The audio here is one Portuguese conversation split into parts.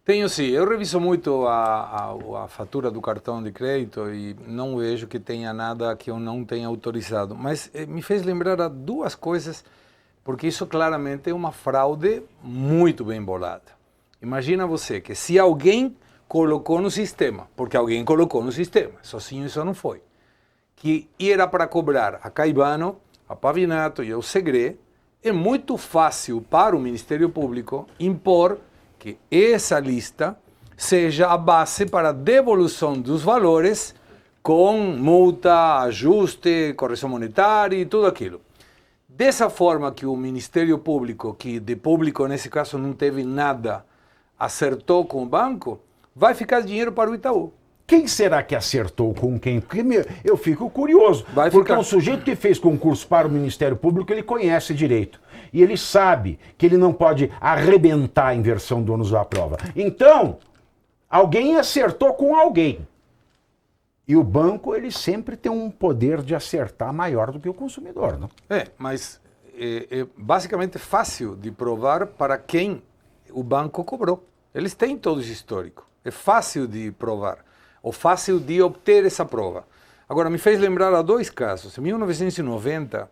Tenho sim, eu reviso muito a fatura do cartão de crédito e não vejo que tenha nada que eu não tenha autorizado. Mas me fez lembrar a duas coisas, porque isso claramente é uma fraude muito bem bolada. Imagina você que se alguém colocou no sistema, porque alguém colocou no sistema, sozinho isso não foi, que era para cobrar a Caivano, a Pavinato e ao Segre, é muito fácil para o Ministério Público impor que essa lista seja a base para a devolução dos valores com multa, ajuste, correção monetária e tudo aquilo. Dessa forma que o Ministério Público, que de público nesse caso não teve nada, acertou com o banco, vai ficar dinheiro para o Itaú. Quem será que acertou com quem? Porque eu fico curioso. Vai porque ficar... um sujeito que fez concurso para o Ministério Público, ele conhece direito. E ele sabe que ele não pode arrebentar a inversão do ônus da prova. Então, alguém acertou com alguém. E o banco, ele sempre tem um poder de acertar maior do que o consumidor, não? Mas é basicamente fácil de provar para quem o banco cobrou. Eles têm todo esse histórico. É fácil de provar. Ou fácil de obter essa prova. Agora, me fez lembrar a dois casos. Em 1990,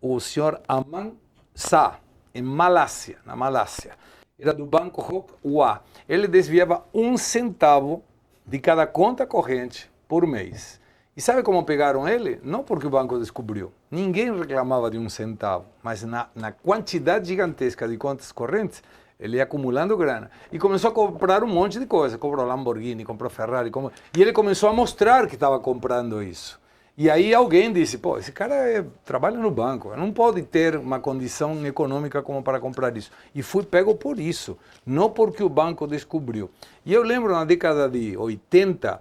o senhor Aman Shah, em Malásia, na Malásia, era do Banco Hock Hua. Ele desviava 1 centavo de cada conta corrente por mês. E sabe como pegaram ele? Não porque o banco descobriu. Ninguém reclamava de 1 centavo, mas na quantidade gigantesca de contas correntes, ele ia acumulando grana. E começou a comprar um monte de coisa. Comprou Lamborghini, comprou Ferrari. E ele começou a mostrar que estava comprando isso. E aí alguém disse, pô, esse cara trabalha no banco, não pode ter uma condição econômica como para comprar isso. E fui pego por isso, não porque o banco descobriu. E eu lembro na década de 80,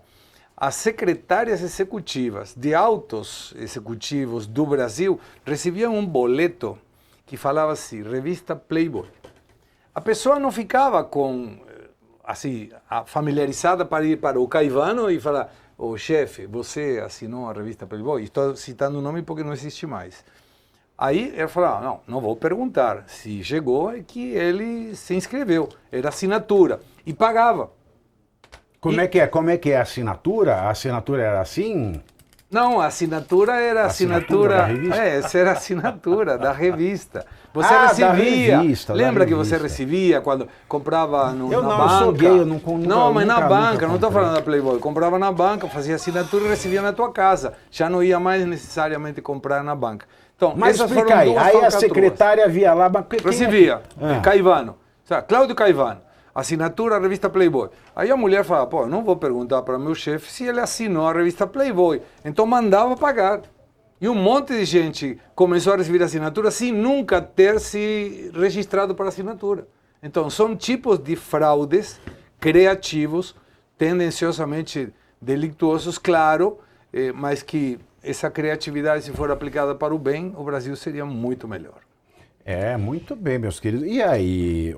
as secretárias executivas de altos executivos do Brasil recebiam um boleto que falava assim, revista Playboy. A pessoa não ficava familiarizada para ir para o Caivano e falar, ô chefe, você assinou a revista Playboy? Estou citando o nome porque não existe mais. Aí ela falou, não vou perguntar. Se chegou é que ele se inscreveu, era assinatura, e pagava. Como é que é a assinatura? A assinatura era assim? Não, a assinatura era assinatura da revista? Essa era a assinatura da revista. Você Da recebia, revista, lembra da que você revista. recebia quando comprava na banca? Eu sou gay, eu nunca Não, mas na banca, não estou comprei. falando da Playboy. Comprava na banca, fazia assinatura e recebia na tua casa. Já não ia mais necessariamente comprar na banca. Então, Mas essas explica foram aí, duas aí a falcatruas. secretária via lá... Mas Recebia, Ah. Caivano, sabe? Cláudio Caivano, assinatura revista Playboy. Aí a mulher falava, pô, não vou perguntar para meu chefe se ele assinou a revista Playboy. Então mandava pagar. E um monte de gente começou a receber assinatura sem nunca ter se registrado para assinatura. Então, são tipos de fraudes criativos, tendenciosamente delictuosos, claro, mas que essa criatividade, se for aplicada para o bem, o Brasil seria muito melhor. Muito bem, meus queridos. E aí,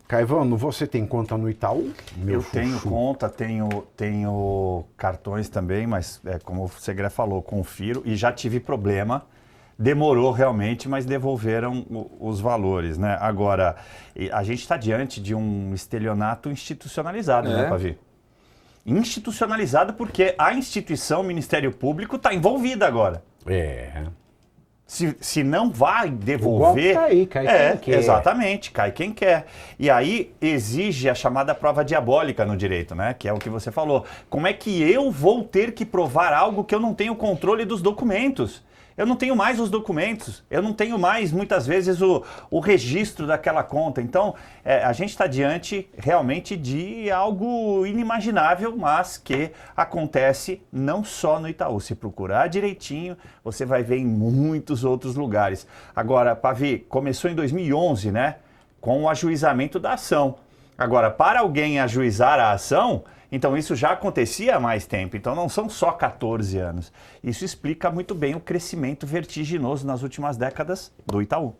Caivano, você tem conta no Itaú? Eu tenho conta, tenho cartões também, mas como o Segre falou, confiro e já tive problema. Demorou realmente, mas devolveram os valores, né? Agora, a gente está diante de um estelionato institucionalizado, né, Pavi? Institucionalizado porque a instituição, o Ministério Público, está envolvida agora. Se não vai devolver... Tá aí, cai quem quer. Exatamente, cai quem quer. E aí exige a chamada prova diabólica no direito, né? Que é o que você falou. Como é que eu vou ter que provar algo que eu não tenho controle dos documentos? Eu não tenho mais os documentos, eu não tenho mais, muitas vezes, o registro daquela conta. Então, a gente está diante realmente de algo inimaginável, mas que acontece não só no Itaú. Se procurar direitinho, você vai ver em muitos outros lugares. Agora, Pavi, começou em 2011, né? Com o ajuizamento da ação. Agora, para alguém ajuizar a ação... Então, isso já acontecia há mais tempo. Então, não são só 14 anos. Isso explica muito bem o crescimento vertiginoso nas últimas décadas do Itaú.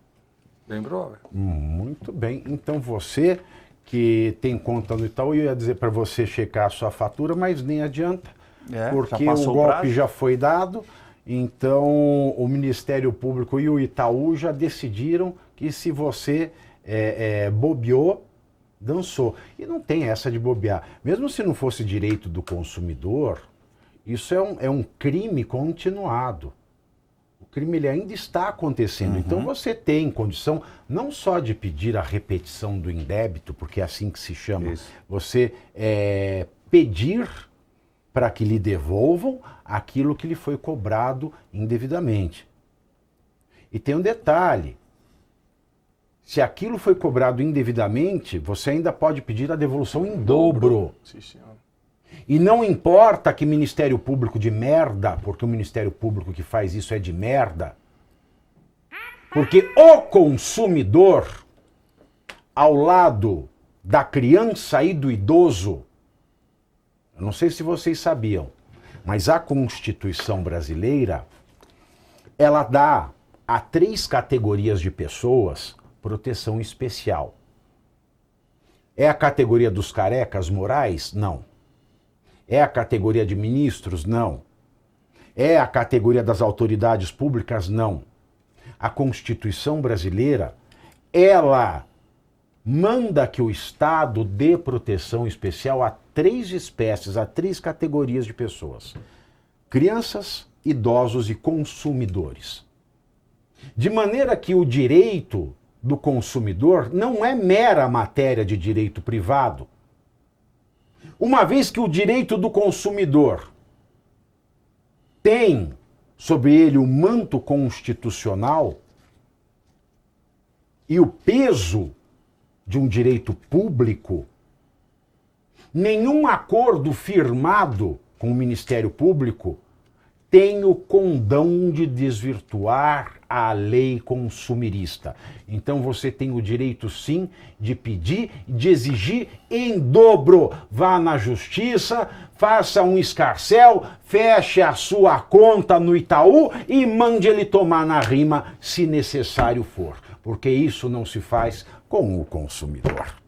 Bem provável. Muito bem. Então, você que tem conta no Itaú, eu ia dizer para você checar a sua fatura, mas nem adianta, porque o golpe já foi dado. Então, o Ministério Público e o Itaú já decidiram que se você bobeou, dançou. E não tem essa de bobear. Mesmo se não fosse direito do consumidor, isso é um crime continuado. O crime ele ainda está acontecendo. Então você tem condição não só de pedir a repetição do indébito, porque é assim que se chama, Isso. você pedir para que lhe devolvam aquilo que lhe foi cobrado indevidamente. E tem um detalhe. Se aquilo foi cobrado indevidamente, você ainda pode pedir a devolução em dobro. Sim, senhor. E não importa que Ministério Público de merda, porque o Ministério Público que faz isso é de merda, porque o consumidor, ao lado da criança e do idoso, eu não sei se vocês sabiam, mas a Constituição brasileira, ela dá a 3 categorias de pessoas proteção especial. É a categoria dos carecas morais? Não. É a categoria de ministros? Não. É a categoria das autoridades públicas? Não. A Constituição brasileira, ela manda que o Estado dê proteção especial a 3 espécies, a 3 categorias de pessoas: crianças, idosos e consumidores. De maneira que o direito do consumidor não é mera matéria de direito privado. Uma vez que o direito do consumidor tem sobre ele o manto constitucional e o peso de um direito público, nenhum acordo firmado com o Ministério Público tem o condão de desvirtuar a lei consumirista. Então você tem o direito, sim, de pedir, de exigir em dobro. Vá na justiça, faça um escarcéu, feche a sua conta no Itaú e mande ele tomar na rima, se necessário for. Porque isso não se faz com o consumidor.